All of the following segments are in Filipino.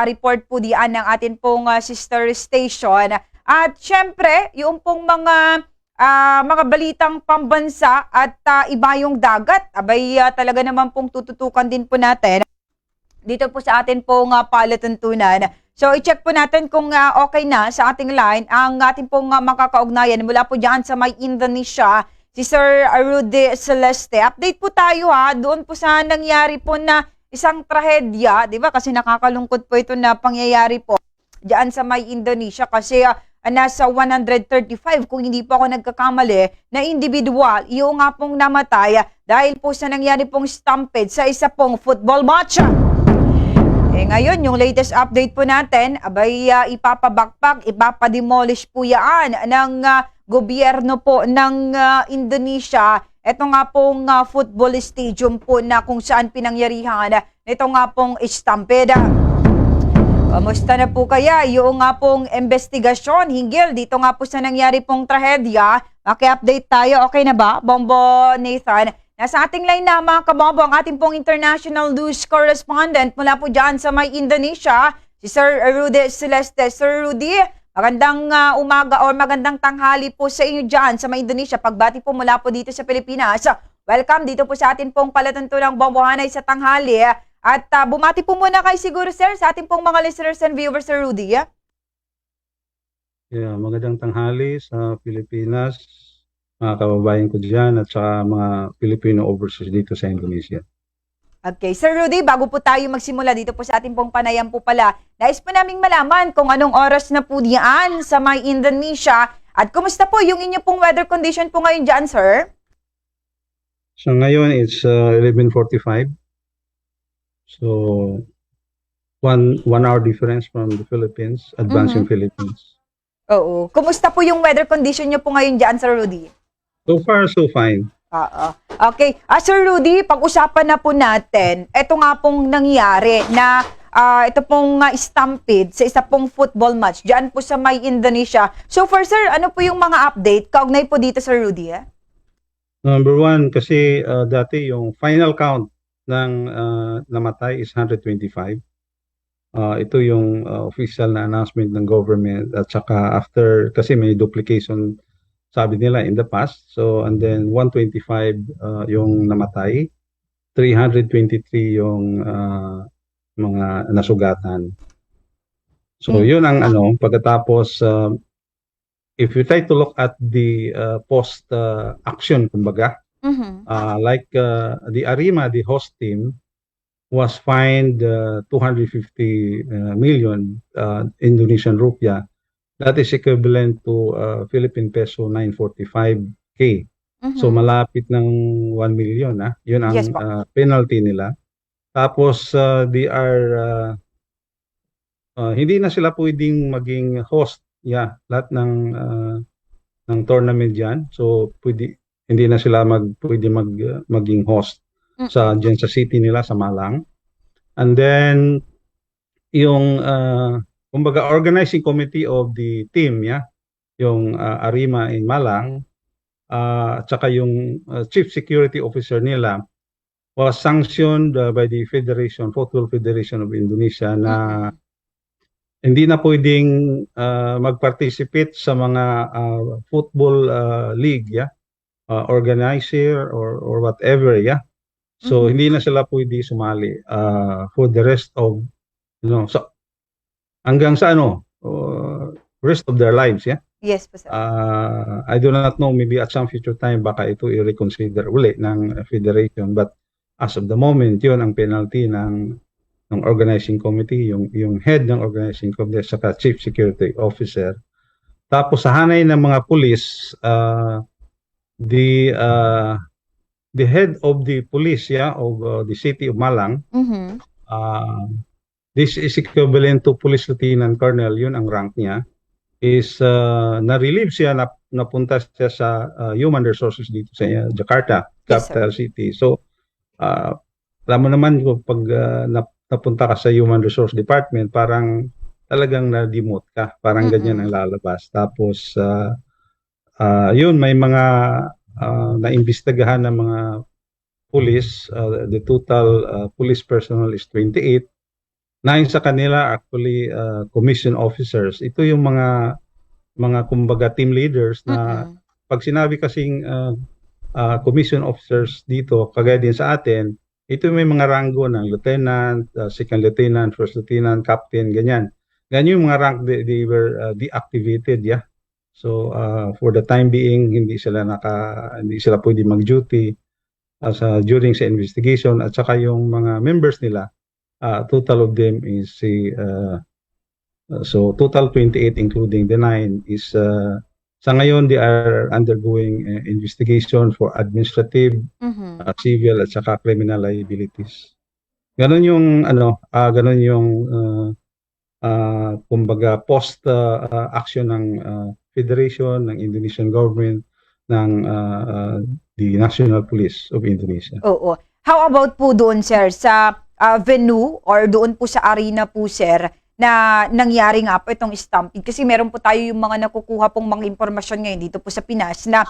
report po diyan ng atin pong sister station. At syempre, yung pong mga balitang pambansa at iba yung dagat, abay talaga naman pong tututukan din po natin dito po sa atin pong palatuntunan. So, i-check po natin kung okay na sa ating line ang ating pong makakaugnayan mula po dyan sa may Indonesia, si Sir Rudy Celeste. Update po tayo doon po sa nangyari po na isang trahedya, di ba? Kasi nakakalungkot po ito na pangyayari po dyan sa may Indonesia kasi nasa 135 kung hindi po ako nagkakamali na individual, yung nga pong namatay dahil po sa nangyari pong stampede sa isa pong football match. Ngayon, yung latest update po natin, abay ipapabakpak, ipapademolish po yan ng gobyerno po ng Indonesia. Ito nga pong football stadium po na kung saan pinangyarihan ito nga pong stampede. Kamusta na po kaya yung nga pong investigasyon hinggil dito nga po sa nangyari pong trahedya? Maki-update tayo, okay na ba, Bombo Nathan? Nasa ating line na mga kabombo ang ating pong international news correspondent mula po dyan sa may Indonesia, si Sir Rudy Celeste. Sir Rudy, magandang umaga or magandang tanghali po sa inyo dyan sa may Indonesia. Pagbati po mula po dito sa Pilipinas. Welcome dito po sa ating pong palatuntunang bombohanay sa tanghali. At bumati po muna kayo siguro, sir, sa ating pong mga listeners and viewers, Sir Rudy. Yeah, magandang tanghali sa Pilipinas, mga kababayan ko dyan at saka mga Filipino overseas dito sa Indonesia. Okay, Sir Rudy, bago po tayo magsimula dito po sa ating pong panayam po pala, nais po naming malaman kung anong oras na po diyan sa may Indonesia at kumusta po yung inyo pong weather condition po ngayon dyan, sir? So ngayon it's 11:45. So one hour difference from the Philippines, advancing Philippines. Oo. Kumusta po yung weather condition nyo po ngayon dyan, Sir Rudy? So far, so fine. Okay. Sir Rudy, pag-usapan na po natin, ito nga pong nangyari na ito pong stampede sa isa pong football match dyan po sa may Indonesia. So far, sir, ano po yung mga update? Kaugnay po dito, Sir Rudy. Number one, kasi dati yung final count ng namatay is 125. Ito yung official na announcement ng government at saka after, kasi may duplication sabi nila in the past. So, and then 125 yung namatay, 323 yung mga nasugatan. So, yun ang pagkatapos, if you try to look at the post-action, kumbaga, like the Arima, the host team, was fined 250 million Indonesian rupiah. That is equivalent to Philippine peso 945K. So malapit ng 1 million. Yun ang penalty nila. Tapos they are hindi na sila pwedeng maging host. Lahat ng tournament diyan. So hindi na sila pwede maging host dyan sa city nila sa Malang. And then yung kumbaga organizing committee of the team, yung Arima in Malang, at saka yung chief security officer nila was sanctioned by the Football Federation of Indonesia na hindi na pwedeng mag-participate sa mga football league, organizer or whatever, So hindi na sila pwede sumali for the rest of so hanggang sa rest of their lives, Yes po, sir. I do not know, maybe at some future time baka ito i-reconsider uli ng federation, but as of the moment yun ang penalty ng organizing committee, yung head ng organizing committee saka chief security officer. Tapos sa hanay ng mga police, the head of the police of the city of Malang, this is equivalent to police lieutenant colonel, yun ang rank niya, is na-relieve siya, napunta siya sa human resources dito sa Jakarta, capital city. So, alam mo naman pag napunta ka sa human resource department, parang talagang na-demote ka, parang ganyan ang lalabas. Tapos, yun, may mga naimbestagahan ng mga police, the total police personnel is 28. 9 sa kanila actually commission officers. Ito yung mga kumbaga team leaders na Mm-mm. pag sinabi kasing commission officers dito, kagaya din sa atin, ito may mga ranggo ng lieutenant, second lieutenant, first lieutenant, captain, ganyan. Ganyan yung mga rank they were deactivated, yeah. So for the time being hindi sila pwede mag-duty during sa investigation, at saka yung mga members nila, total of them is so total 28 including the 9 is sa ngayon they are undergoing investigation for administrative, Mhm. civil at saka criminal liabilities. Ganon yung ganon yung kumbaga post action ng Federation, ng Indonesian government, ng the National Police of Indonesia. Oo. How about po doon, sir, sa venue or doon po sa arena po, sir, na nangyari nga po itong stampede? Kasi meron po tayo yung mga nakukuha pong mga impormasyon ngayon dito po sa Pinas na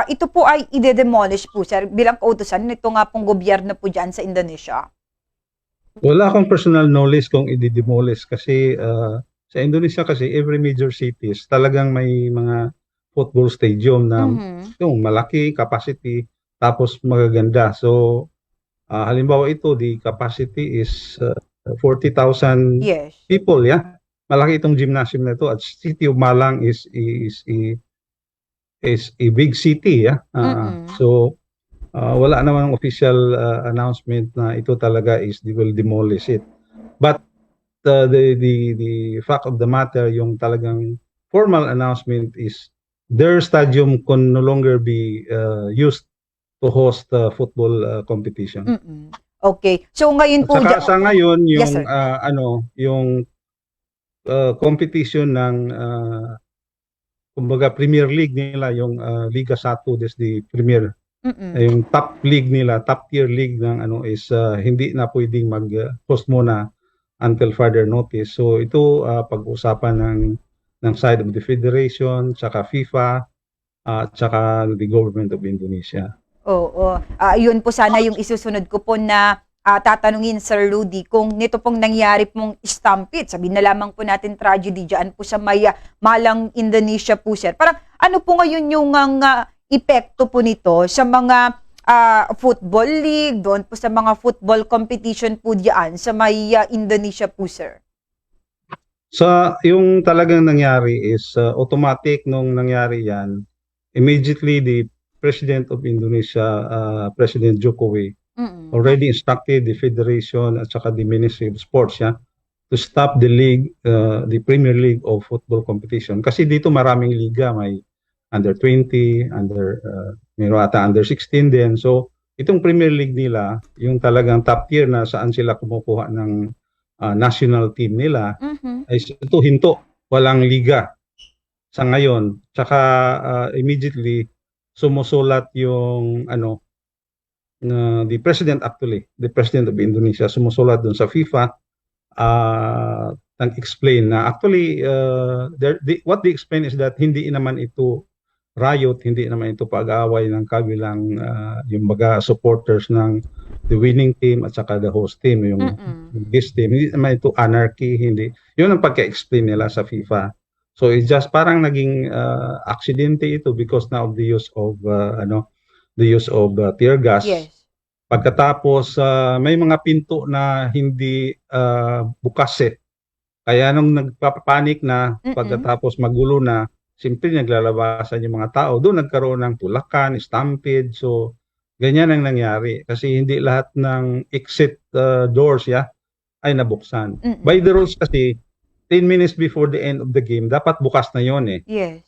ito po ay ide-demolish po, sir, bilang kautusan nito nga pong gobyerno po dyan sa Indonesia. Wala akong personal knowledge kung i-demolish kasi sa Indonesia kasi every major cities talagang may mga football stadium na Mhm. yung malaki capacity tapos magaganda. So halimbawa ito, the capacity is 40,000 Yes. people, yeah. Malaki itong gymnasium na ito, at City of Malang is a big city, yeah. Mm-mm. So wala namang official announcement na ito talaga is they will demolish it. But the fact of the matter, yung talagang formal announcement is their stadium can no longer be used to host football competition. Mm-mm. Okay. So ngayon At po saka sa ngayon yung Yes, sir. yung competition ng kumbaga Premier League nila, yung Liga 1, this the Premier, Mm-mm. yung top league nila, top tier league ng is hindi na pwedeng mag-host muna until further notice. So ito pag-usapan ng side of the Federation, tsaka FIFA, tsaka the government of Indonesia. Oo. Yun po sana yung isusunod ko po na tatanungin, Sir Rudy, kung nito pong nangyari pong stampede, sabihin na lamang po natin tragedy dyan po sa Malang, Indonesia po, sir. Parang ano po ngayon yung epekto po nito sa mga football league, doon po sa mga football competition po diyan sa Indonesia po, sir? Yung talagang nangyari is automatic nung nangyari yan, immediately the President of Indonesia, President Jokowi, Mm-mm. already instructed the Federation at saka the Ministry of Sports, yeah, to stop the league, the Premier League of football competition. Kasi dito maraming liga, may under 20, meron ata under 16 din. So itong Premier League nila, yung talagang top tier na saan sila kumukuha ng national team nila, Mhm. ay ito hinto, walang liga sa ngayon. Tsaka immediately sumusulat yung the president of Indonesia, sumusulat dun sa FIFA, nag-explain na actually what they explain is that hindi naman ito riot, hindi naman ito pag-aaway ng kabilang yung mga supporters ng the winning team at saka the host team, yung this team. Hindi naman ito anarchy, hindi. Yun ang pagka-explain nila sa FIFA. So it's just parang naging aksidente ito because now of the use of tear gas. Yes. Pagkatapos may mga pinto na hindi bukas eh. Kaya nung nagpapanik na, pagkatapos magulo na, simple naglalabasan yung mga tao. Doon nagkaroon ng tulakan, stampede. So ganyan ang nangyari kasi hindi lahat ng exit doors ay nabuksan. Mm-mm. By the rules kasi 10 minutes before the end of the game dapat bukas na yon eh. Yes.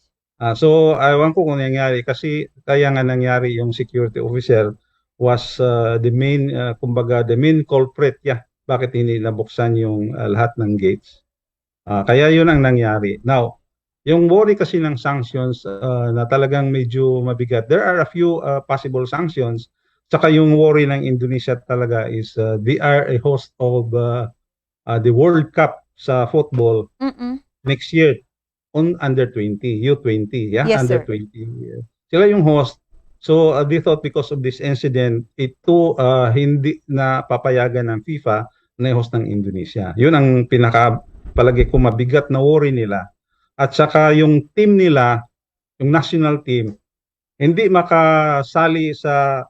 So ewan ko kung nangyari kasi kaya nga nangyari yung security officer was the main kumbaga the main culprit bakit hindi nabuksan yung lahat ng gates. Kaya yun ang nangyari. Now, yung worry kasi ng sanctions na talagang medyo mabigat. There are a few possible sanctions. Saka yung worry ng Indonesia talaga is they are a host of the World Cup sa football next year on under 20, U20, Yes, under sir. 20. Sila yung host. So they thought because of this incident, ito hindi na papayagan ng FIFA na host ng Indonesia. Yun ang palagi ko mabigat na worry nila. At saka yung team nila, yung national team, hindi makasali sa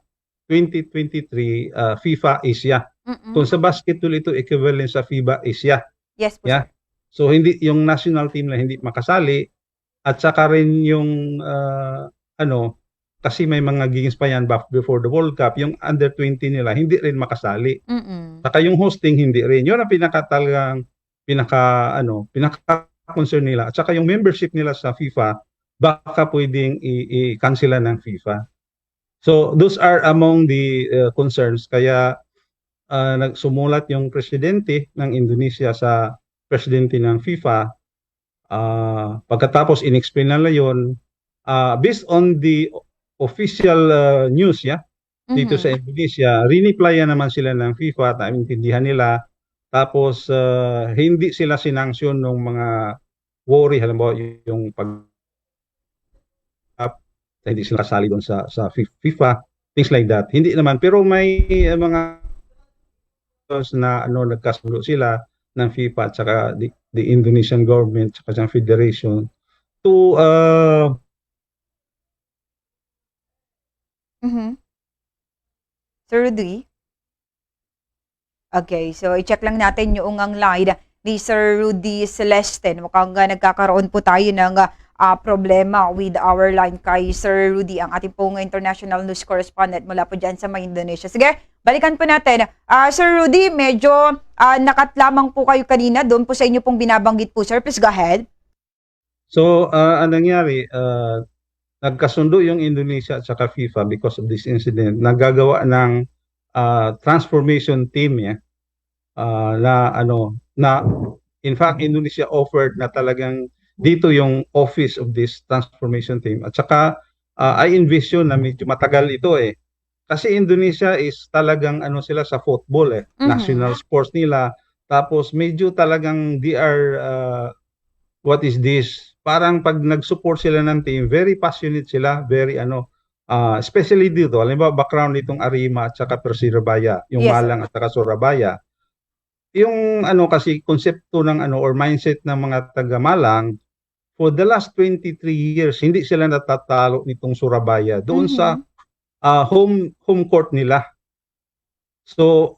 2023 FIFA Asia. Kung sa basketball ito equivalent sa FIBA Asia. Yes po, Yeah. sir. So hindi yung national team na hindi makasali at saka rin yung kasi may mga games pa yan before the World Cup, yung under 20 nila hindi rin makasali. Saka yung hosting hindi rin. Yun ang pinaka-concern nila. At saka yung membership nila sa FIFA baka pwedeng i-cancel ng FIFA. So those are among the concerns. Kaya nagsumulat yung presidente ng Indonesia sa presidente ng FIFA. Pagkatapos in-explain nila yun, based on the official news dito sa Indonesia, riniplyan naman sila ng FIFA, naintindihan nila. Tapos hindi sila sinanksyon ng mga worry, halimbawa yung hindi sila kasali doon sa FIFA, things like that. Hindi naman, pero may mga na nagkasundo sila ng FIFA at saka the Indonesian government at saka federation to Sir Rudy? Okay, so i-check lang natin yung ang line ni Sir Rudy Celeste. Mukhang nagkakaroon po tayo ng problema with our line kay Sir Rudy, ang ating pong international news correspondent mula po dyan sa Indonesia. Sige, balikan po natin. Sir Rudy, medyo nakat lamang po kayo kanina doon po sa inyo pong binabanggit po, sir. Please go ahead. So, anong nangyari? Nagkasundo yung Indonesia at saka FIFA because of this incident. Nagagawa ng transformation team na in fact Indonesia offered na talagang dito yung office of this transformation team. At saka I envision na medyo matagal ito kasi Indonesia is talagang sila sa football national sports nila. Tapos medyo talagang they are what is this? Parang pag nag-support sila ng team, very passionate sila, very especially dito, halimbawa background nitong Arima at saka Persirabaya, yung Yes, Malang at saka Surabaya. Yung kasi konsepto ng or mindset ng mga taga Malang, for the last 23 years, hindi sila natatalo nitong Surabaya doon sa home court nila. So,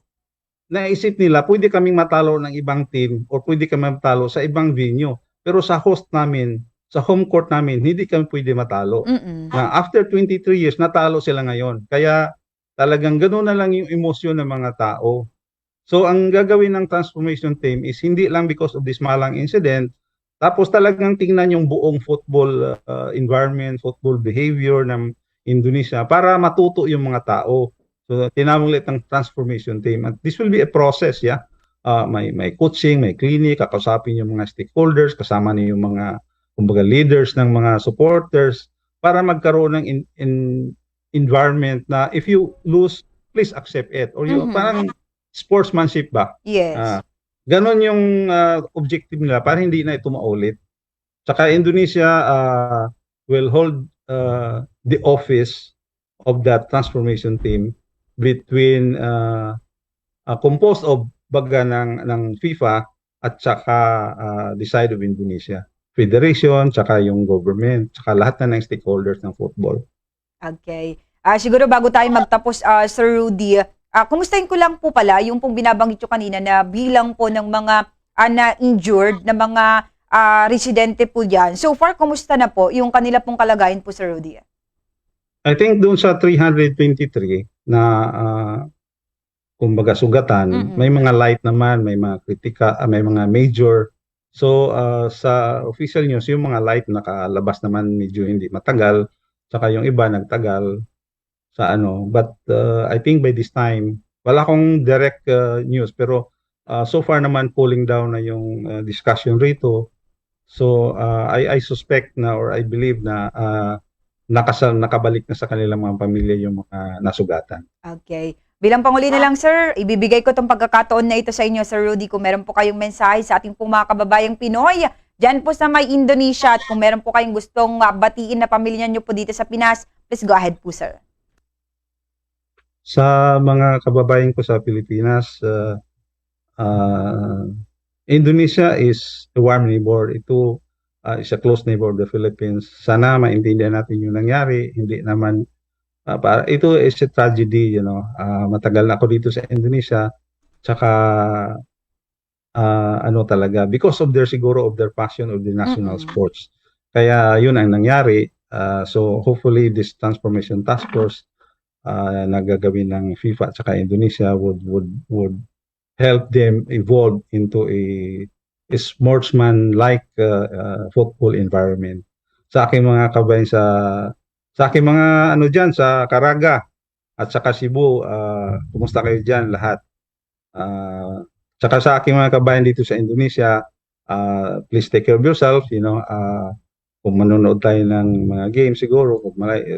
naisip nila, pwede kaming matalo ng ibang team or pwede kaming matalo sa ibang venue. Pero sa host namin, sa home court namin, hindi kami pwede matalo. Na after 23 years, natalo sila ngayon. Kaya talagang gano'n na lang yung emosyon ng mga tao. So ang gagawin ng transformation team is hindi lang because of this Malang incident, tapos talagang tingnan yung buong football environment, football behavior ng Indonesia para matuto yung mga tao. So tinawag ulit ng transformation team. And this will be a process, may coaching, may clinic, kakausapin yung mga stakeholders, kasama niyo yung mga kumbaga leaders ng mga supporters para magkaroon ng environment na if you lose, please accept it. Or yung parang sportsmanship ba? Yes. Ganon yung objective nila para hindi na ito maulit. Saka Indonesia will hold the office of that transformation team between composed of baga ng FIFA at saka the side of Indonesia. Federation, saka yung government, saka lahat na ng stakeholders ng football. Okay. Siguro bago tayo magtapos, Sir Rudy, kumustahin ko lang po pala yung pong binabanggit nyo kanina na bilang po ng mga na-injured na mga residente po dyan. So far, kumusta na po yung kanila pong kalagayan po, Sir Rudy? I think doon sa 323 na kumbaga sugatan, may mga light naman, may mga kritika, may mga major. So sa official news, yung mga light nakalabas naman medyo hindi matagal, saka yung iba nagtagal sa But I think by this time, wala akong direct news, pero so far naman cooling down na yung discussion rito. So I suspect na or I believe na nakabalik na sa kanilang mga pamilya yung mga nasugatan. Okay. Bilang panguli na lang, sir, ibibigay ko itong pagkakataon na ito sa inyo, Sir Rudy, kung meron po kayong mensahe sa ating pong mga kababayang Pinoy dyan po sa may Indonesia at kung meron po kayong gustong batiin na pamilya nyo po dito sa Pinas, please go ahead po, sir. Sa mga kababayan ko sa Pilipinas, Indonesia is a warm neighbor. Ito is a close neighbor of the Philippines. Sana maintindihan natin yung nangyari. Hindi naman, ito is a tragedy, matagal na ako dito sa Indonesia. Tsaka, ano talaga, because of their passion of the national sports. Kaya yun ang nangyari. So hopefully this transformation task force na gagawin ng FIFA at saka Indonesia would help them evolve into a sportsman-like football environment. Sa aking mga kabayan sa aking mga ano diyan sa Caraga at saka Cebu, kumusta kayo diyan lahat? Tsaka sa aking mga kabayan dito sa Indonesia, please take care of yourself, kung manonood tayo ng mga games siguro,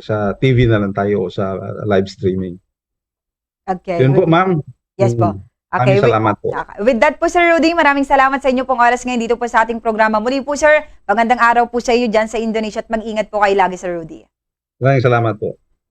sa TV na lang tayo o sa live streaming. Okay. Yun po, ma'am. Yes po. Okay, Maraming salamat po. With that po, Sir Rudy, maraming salamat sa inyo pong oras ngayon dito po sa ating programa. Muli po, Sir, magandang araw po sa iyo dyan sa Indonesia at mag-ingat po kayo lagi, Sir Rudy. Maraming salamat po.